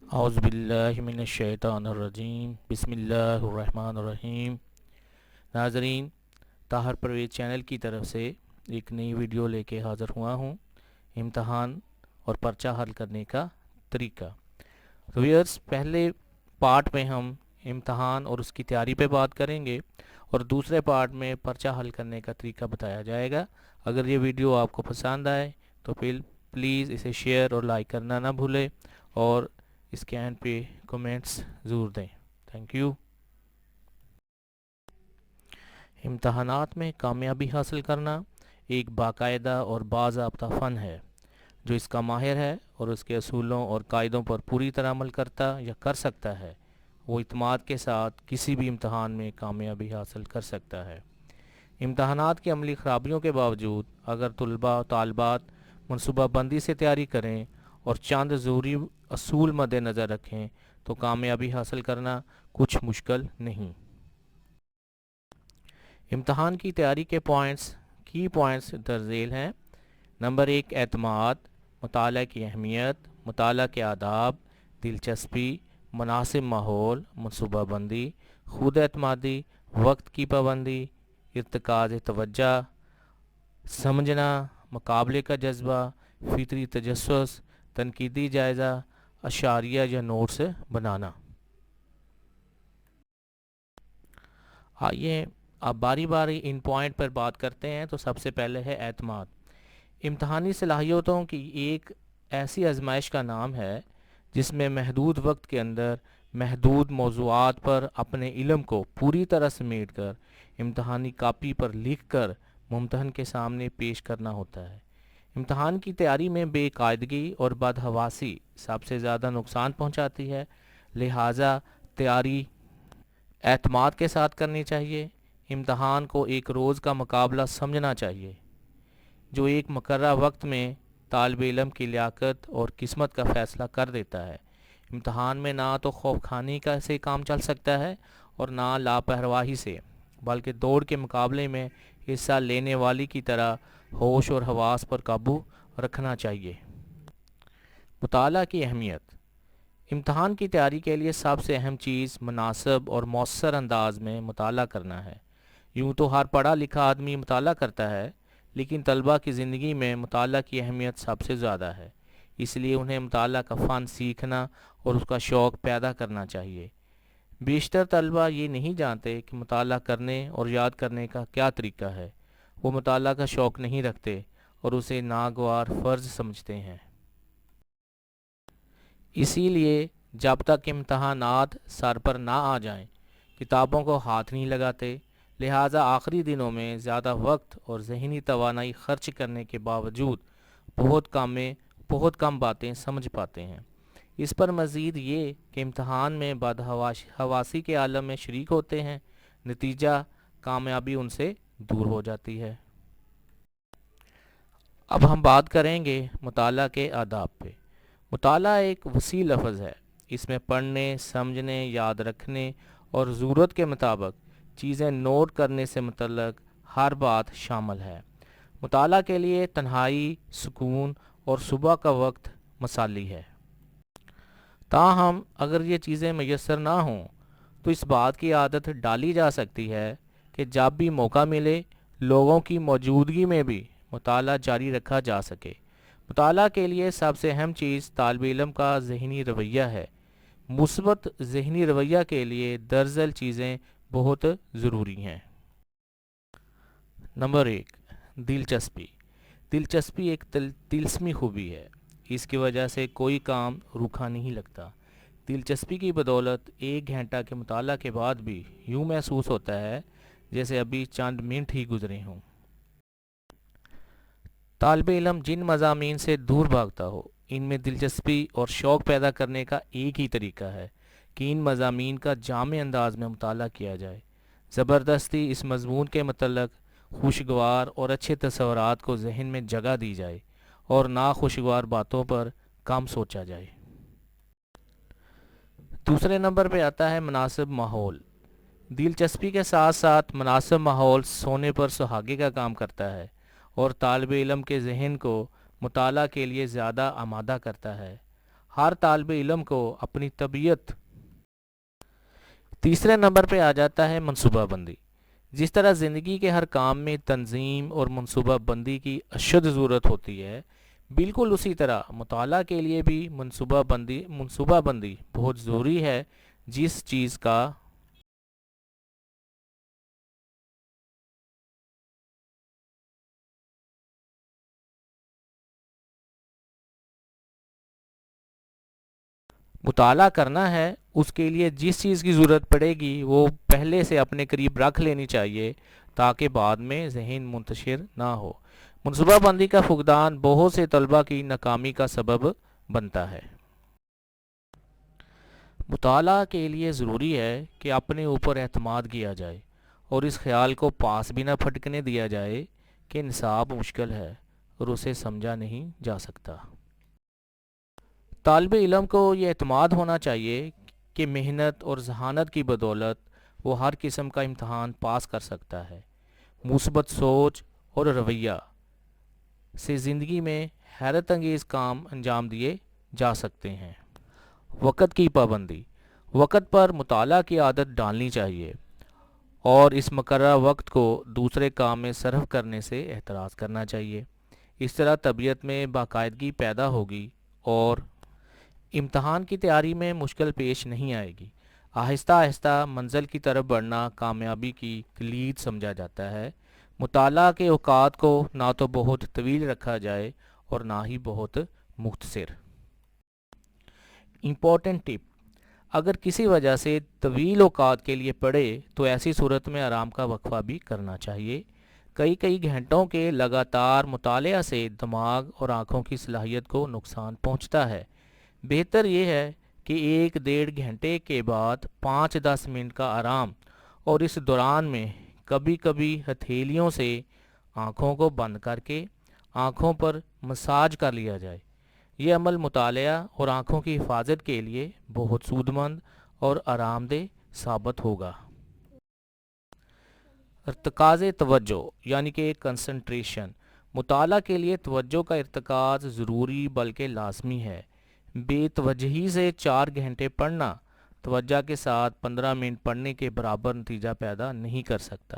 اعوذ باللہ من الشیطان الرجیم بسم اللہ الرحمن الرحیم۔ ناظرین، طاہر پرویز چینل کی طرف سے ایک نئی ویڈیو لے کے حاضر ہوا ہوں، امتحان اور پرچہ حل کرنے کا طریقہ۔ ویئرس، پہلے پارٹ میں ہم امتحان اور اس کی تیاری پہ بات کریں گے اور دوسرے پارٹ میں پرچہ حل کرنے کا طریقہ بتایا جائے گا۔ اگر یہ ویڈیو آپ کو پسند آئے تو پھر پلیز اسے شیئر اور لائک کرنا نہ بھولیں اور اس کے اینڈ پہ کومنٹس ضرور دیں۔ Thank you. امتحانات میں کامیابی حاصل کرنا ایک باقاعدہ اور باضابطہ فن ہے۔ جو اس کا ماہر ہے اور اس کے اصولوں اور قاعدوں پر پوری طرح عمل کرتا یا کر سکتا ہے، وہ اعتماد کے ساتھ کسی بھی امتحان میں کامیابی حاصل کر سکتا ہے۔ امتحانات کی عملی خرابیوں کے باوجود اگر طلباء و طالبات منصوبہ بندی سے تیاری کریں اور چند ضروری اصول مد نظر رکھیں تو کامیابی حاصل کرنا کچھ مشکل نہیں۔ امتحان کی تیاری کے کی پوائنٹس درج ذیل ہیں۔ نمبر 1، اعتماد، مطالعہ کی اہمیت، مطالعہ کے آداب، دلچسپی، مناسب ماحول، منصوبہ بندی، خود اعتمادی، وقت کی پابندی، ارتکاز توجہ، سمجھنا، مقابلے کا جذبہ، فطری تجسس، تنقیدی جائزہ، اشاریہ یا نوٹس بنانا۔ آئیے اب باری باری ان پوائنٹ پر بات کرتے ہیں۔ تو سب سے پہلے ہے اعتماد۔ امتحانی صلاحیتوں کی ایک ایسی آزمائش کا نام ہے جس میں محدود وقت کے اندر محدود موضوعات پر اپنے علم کو پوری طرح سمیٹ کر امتحانی کاپی پر لکھ کر ممتحن کے سامنے پیش کرنا ہوتا ہے۔ امتحان کی تیاری میں بے قاعدگی اور بدحواسی سب سے زیادہ نقصان پہنچاتی ہے، لہٰذا تیاری اعتماد کے ساتھ کرنی چاہیے۔ امتحان کو ایک روز کا مقابلہ سمجھنا چاہیے جو ایک مقررہ وقت میں طالب علم کی لیاقت اور قسمت کا فیصلہ کر دیتا ہے۔ امتحان میں نہ تو خوف کھانی سے کام چل سکتا ہے اور نہ لاپرواہی سے، بلکہ دوڑ کے مقابلے میں حصہ لینے والی کی طرح ہوش اور حواس پر قابو رکھنا چاہیے۔ مطالعہ کی اہمیت۔ امتحان کی تیاری کے لیے سب سے اہم چیز مناسب اور مؤثر انداز میں مطالعہ کرنا ہے۔ یوں تو ہر پڑھا لکھا آدمی مطالعہ کرتا ہے، لیکن طلباء کی زندگی میں مطالعہ کی اہمیت سب سے زیادہ ہے، اس لیے انہیں مطالعہ کا فن سیکھنا اور اس کا شوق پیدا کرنا چاہیے۔ بیشتر طلباء یہ نہیں جانتے کہ مطالعہ کرنے اور یاد کرنے کا کیا طریقہ ہے۔ وہ مطالعہ کا شوق نہیں رکھتے اور اسے ناگوار فرض سمجھتے ہیں۔ اسی لیے جب تک امتحانات سر پر نہ آ جائیں کتابوں کو ہاتھ نہیں لگاتے، لہٰذا آخری دنوں میں زیادہ وقت اور ذہنی توانائی خرچ کرنے کے باوجود بہت کم باتیں سمجھ پاتے ہیں۔ اس پر مزید یہ کہ امتحان میں بدحواسی کے عالم میں شریک ہوتے ہیں، نتیجہ کامیابی ان سے دور ہو جاتی ہے۔ اب ہم بات کریں گے مطالعہ کے آداب پہ۔ مطالعہ ایک وسیع لفظ ہے، اس میں پڑھنے، سمجھنے، یاد رکھنے اور ضرورت کے مطابق چیزیں نوٹ کرنے سے متعلق ہر بات شامل ہے۔ مطالعہ کے لیے تنہائی، سکون اور صبح کا وقت مثالی ہے۔ تاہم اگر یہ چیزیں میسر نہ ہوں تو اس بات کی عادت ڈالی جا سکتی ہے کہ جب بھی موقع ملے لوگوں کی موجودگی میں بھی مطالعہ جاری رکھا جا سکے۔ مطالعہ کے لیے سب سے اہم چیز طالب علم کا ذہنی رویہ ہے۔ مثبت ذہنی رویہ کے لیے درجن چیزیں بہت ضروری ہیں۔ نمبر 1، دلچسپی۔ دلچسپی ایک طلسمی خوبی ہے، اس کی وجہ سے کوئی کام روکھا نہیں لگتا۔ دلچسپی کی بدولت 1 گھنٹہ کے مطالعہ کے بعد بھی یوں محسوس ہوتا ہے جیسے ابھی چند منٹ ہی گزرے ہوں۔ طالب علم جن مضامین سے دور بھاگتا ہو، ان میں دلچسپی اور شوق پیدا کرنے کا ایک ہی طریقہ ہے کہ ان مضامین کا جامع انداز میں مطالعہ کیا جائے۔ زبردستی اس مضمون کے متعلق خوشگوار اور اچھے تصورات کو ذہن میں جگہ دی جائے اور ناخوشگوار باتوں پر کم سوچا جائے۔ دوسرے نمبر پہ آتا ہے مناسب ماحول۔ دلچسپی کے ساتھ ساتھ مناسب ماحول سونے پر سہاگے کا کام کرتا ہے اور طالب علم کے ذہن کو مطالعہ کے لیے زیادہ آمادہ کرتا ہے۔ ہر طالب علم کو اپنی طبیعت۔ تیسرے نمبر پہ آ جاتا ہے منصوبہ بندی۔ جس طرح زندگی کے ہر کام میں تنظیم اور منصوبہ بندی کی اشد ضرورت ہوتی ہے، بالکل اسی طرح مطالعہ کے لیے بھی منصوبہ بندی بہت ضروری ہے۔ جس چیز کا مطالعہ کرنا ہے، اس کے لیے جس چیز کی ضرورت پڑے گی وہ پہلے سے اپنے قریب رکھ لینی چاہیے تاکہ بعد میں ذہن منتشر نہ ہو۔ منصوبہ بندی کا فقدان بہت سے طلبہ کی ناکامی کا سبب بنتا ہے۔ مطالعہ کے لیے ضروری ہے کہ اپنے اوپر اعتماد کیا جائے اور اس خیال کو پاس بھی نہ پھٹکنے دیا جائے کہ نصاب مشکل ہے اور اسے سمجھا نہیں جا سکتا۔ طالب علم کو یہ اعتماد ہونا چاہیے کہ محنت اور ذہانت کی بدولت وہ ہر قسم کا امتحان پاس کر سکتا ہے۔ مثبت سوچ اور رویہ سے زندگی میں حیرت انگیز کام انجام دیے جا سکتے ہیں۔ وقت کی پابندی، وقت پر مطالعہ کی عادت ڈالنی چاہیے اور اس مقررہ وقت کو دوسرے کام میں صرف کرنے سے احتراز کرنا چاہیے۔ اس طرح طبیعت میں باقاعدگی پیدا ہوگی اور امتحان کی تیاری میں مشکل پیش نہیں آئے گی۔ آہستہ آہستہ منزل کی طرف بڑھنا کامیابی کی کلید سمجھا جاتا ہے۔ مطالعہ کے اوقات کو نہ تو بہت طویل رکھا جائے اور نہ ہی بہت مختصر۔ امپورٹنٹ ٹپ: اگر کسی وجہ سے طویل اوقات کے لیے پڑھے تو ایسی صورت میں آرام کا وقفہ بھی کرنا چاہیے۔ کئی گھنٹوں کے لگاتار مطالعہ سے دماغ اور آنکھوں کی صلاحیت کو نقصان پہنچتا ہے۔ بہتر یہ ہے کہ 1-1.5 گھنٹے کے بعد 5-10 منٹ کا آرام، اور اس دوران میں کبھی کبھی ہتھیلیوں سے آنکھوں کو بند کر کے آنکھوں پر مساج کر لیا جائے۔ یہ عمل مطالعہ اور آنکھوں کی حفاظت کے لیے بہت سود مند اور آرام دہ ثابت ہوگا۔ ارتکاز توجہ یعنی کہ کنسنٹریشن، مطالعہ کے لیے توجہ کا ارتکاز ضروری بلکہ لازمی ہے۔ بے توجہی سے 4 گھنٹے پڑھنا توجہ کے ساتھ 15 منٹ پڑھنے کے برابر نتیجہ پیدا نہیں کر سکتا۔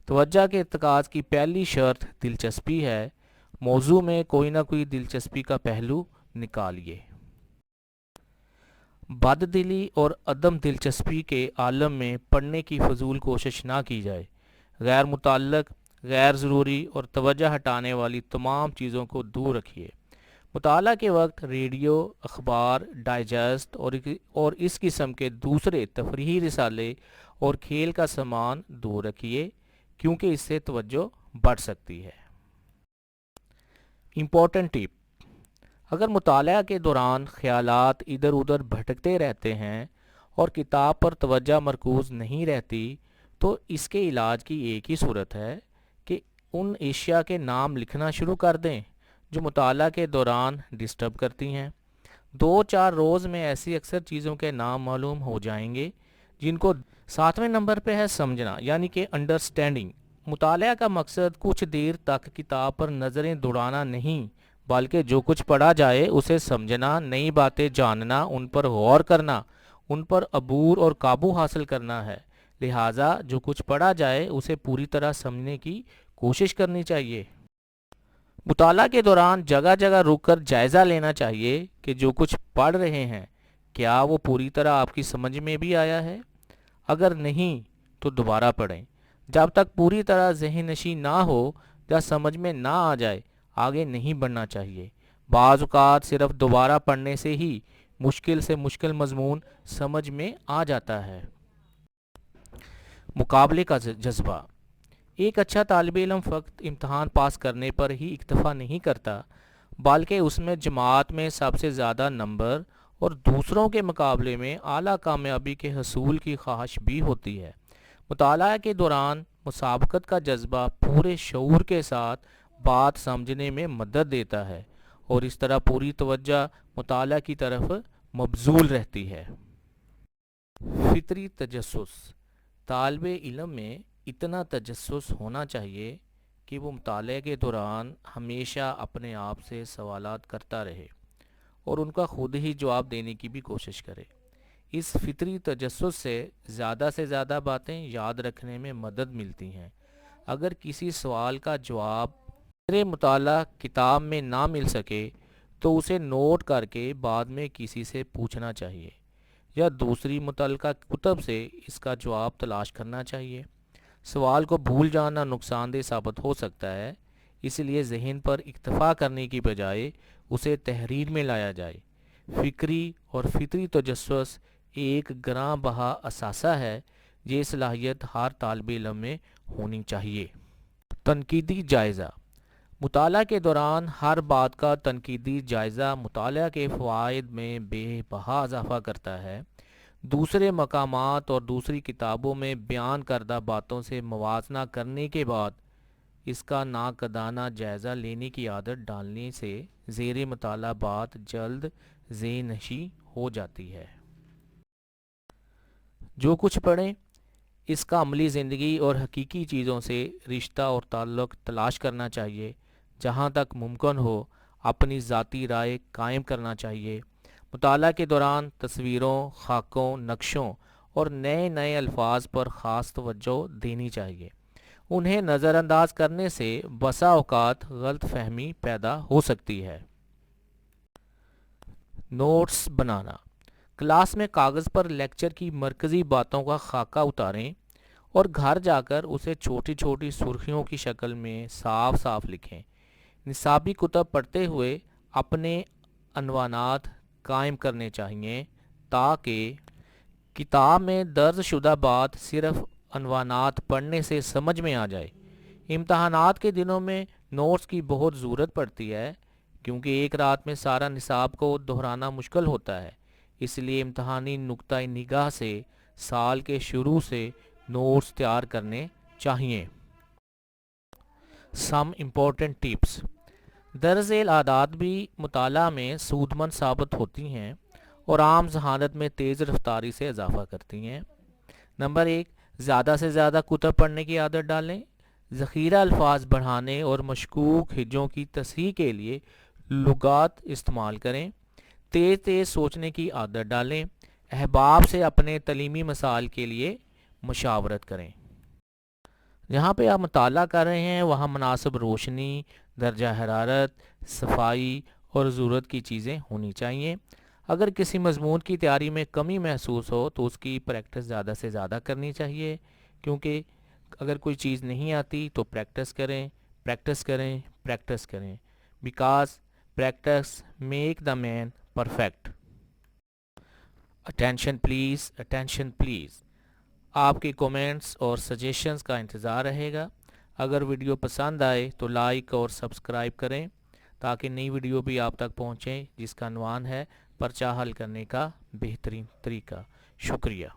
توجہ کے ارتکاز کی پہلی شرط دلچسپی ہے۔ موضوع میں کوئی نہ کوئی دلچسپی کا پہلو نکالیے۔ بد دلی اور عدم دلچسپی کے عالم میں پڑھنے کی فضول کوشش نہ کی جائے۔ غیر متعلق، غیر ضروری اور توجہ ہٹانے والی تمام چیزوں کو دور رکھیے۔ مطالعہ کے وقت ریڈیو، اخبار، ڈائجسٹ اور اس قسم کے دوسرے تفریحی رسالے اور کھیل کا سامان دور رکھیے کیونکہ اس سے توجہ بڑھ سکتی ہے۔ امپورٹنٹ ٹپ: اگر مطالعہ کے دوران خیالات ادھر ادھر بھٹکتے رہتے ہیں اور کتاب پر توجہ مرکوز نہیں رہتی تو اس کے علاج کی ایک ہی صورت ہے کہ ان اشیاء کے نام لکھنا شروع کر دیں جو مطالعہ کے دوران ڈسٹرب کرتی ہیں۔ 2-4 روز میں ایسی اکثر چیزوں کے نام معلوم ہو جائیں گے جن کو 7ویں نمبر پہ ہے سمجھنا یعنی کہ انڈرسٹینڈنگ۔ مطالعہ کا مقصد کچھ دیر تک کتاب پر نظریں دوڑانا نہیں بلکہ جو کچھ پڑھا جائے اسے سمجھنا، نئی باتیں جاننا، ان پر غور کرنا، ان پر عبور اور قابو حاصل کرنا ہے۔ لہٰذا جو کچھ پڑھا جائے اسے پوری طرح سمجھنے کی کوشش کرنی چاہیے۔ مطالعہ کے دوران جگہ جگہ رک کر جائزہ لینا چاہیے کہ جو کچھ پڑھ رہے ہیں کیا وہ پوری طرح آپ کی سمجھ میں بھی آیا ہے۔ اگر نہیں تو دوبارہ پڑھیں۔ جب تک پوری طرح ذہن نشین نہ ہو یا سمجھ میں نہ آ جائے آگے نہیں بڑھنا چاہیے۔ بعض اوقات صرف دوبارہ پڑھنے سے ہی مشکل سے مشکل مضمون سمجھ میں آ جاتا ہے۔ مقابلے کا جذبہ: ایک اچھا طالب علم فقط امتحان پاس کرنے پر ہی اکتفا نہیں کرتا بلکہ اس میں جماعت میں سب سے زیادہ نمبر اور دوسروں کے مقابلے میں اعلیٰ کامیابی کے حصول کی خواہش بھی ہوتی ہے۔ مطالعہ کے دوران مسابقت کا جذبہ پورے شعور کے ساتھ بات سمجھنے میں مدد دیتا ہے اور اس طرح پوری توجہ مطالعہ کی طرف مبذول رہتی ہے۔ فطری تجسس: طالب علم میں اتنا تجسس ہونا چاہیے کہ وہ مطالعے کے دوران ہمیشہ اپنے آپ سے سوالات کرتا رہے اور ان کا خود ہی جواب دینے کی بھی کوشش کرے۔ اس فطری تجسس سے زیادہ باتیں یاد رکھنے میں مدد ملتی ہیں۔ اگر کسی سوال کا جواب زیر مطالعہ کتاب میں نہ مل سکے تو اسے نوٹ کر کے بعد میں کسی سے پوچھنا چاہیے یا دوسری متعلقہ کتب سے اس کا جواب تلاش کرنا چاہیے۔ سوال کو بھول جانا نقصان دہ ثابت ہو سکتا ہے، اس لیے ذہن پر اکتفا کرنے کی بجائے اسے تحریر میں لایا جائے۔ فکری اور فطری تجسس ایک گراں بہا اثاثہ ہے، یہ صلاحیت ہر طالب علم میں ہونی چاہیے۔ تنقیدی جائزہ: مطالعہ کے دوران ہر بات کا تنقیدی جائزہ مطالعہ کے فوائد میں بے بہا اضافہ کرتا ہے۔ دوسرے مقامات اور دوسری کتابوں میں بیان کردہ باتوں سے موازنہ کرنے کے بعد اس کا ناقدانہ جائزہ لینے کی عادت ڈالنے سے زیر مطالعہ بات جلد ذہن نشیں ہو جاتی ہے۔ جو کچھ پڑھیں اس کا عملی زندگی اور حقیقی چیزوں سے رشتہ اور تعلق تلاش کرنا چاہیے۔ جہاں تک ممکن ہو اپنی ذاتی رائے قائم کرنا چاہیے۔ مطالعہ کے دوران تصویروں، خاکوں، نقشوں اور نئے الفاظ پر خاص توجہ دینی چاہیے۔ انہیں نظر انداز کرنے سے بسا اوقات غلط فہمی پیدا ہو سکتی ہے۔ نوٹس بنانا: کلاس میں کاغذ پر لیکچر کی مرکزی باتوں کا خاکہ اتاریں اور گھر جا کر اسے چھوٹی چھوٹی سرخیوں کی شکل میں صاف صاف لکھیں۔ نصابی کتب پڑھتے ہوئے اپنے عنوانات قائم کرنے چاہیے تاکہ کتاب میں درج شدہ بات صرف عنوانات پڑھنے سے سمجھ میں آ جائے۔ امتحانات کے دنوں میں نوٹس کی بہت ضرورت پڑتی ہے کیونکہ ایک رات میں سارا نصاب کو دہرانا مشکل ہوتا ہے، اس لیے امتحانی نقطۂ نگاہ سے سال کے شروع سے نوٹس تیار کرنے چاہیے۔ سم امپورٹنٹ ٹپس: درج ذیل عادات بھی مطالعہ میں سود مند ثابت ہوتی ہیں اور عام ذہانت میں تیز رفتاری سے اضافہ کرتی ہیں۔ نمبر 1، زیادہ سے زیادہ کتب پڑھنے کی عادت ڈالیں۔ ذخیرہ الفاظ بڑھانے اور مشکوک ہجوں کی تصحیح کے لیے لغات استعمال کریں۔ تیز سوچنے کی عادت ڈالیں۔ احباب سے اپنے تعلیمی مسائل کے لیے مشاورت کریں۔ جہاں پہ آپ مطالعہ کر رہے ہیں وہاں مناسب روشنی، درجہ حرارت، صفائی اور ضرورت کی چیزیں ہونی چاہیے۔ اگر کسی مضمون کی تیاری میں کمی محسوس ہو تو اس کی پریکٹس زیادہ سے زیادہ کرنی چاہیے، کیونکہ اگر کوئی چیز نہیں آتی تو پریکٹس کریں because practice make the man perfect. Attention plays, آپ کے کومنٹس اور سجیشنز کا انتظار رہے گا۔ اگر ویڈیو پسند آئے تو لائک اور سبسکرائب کریں تاکہ نئی ویڈیو بھی آپ تک پہنچیں، جس کا عنوان ہے پرچہ حل کرنے کا بہترین طریقہ۔ شکریہ۔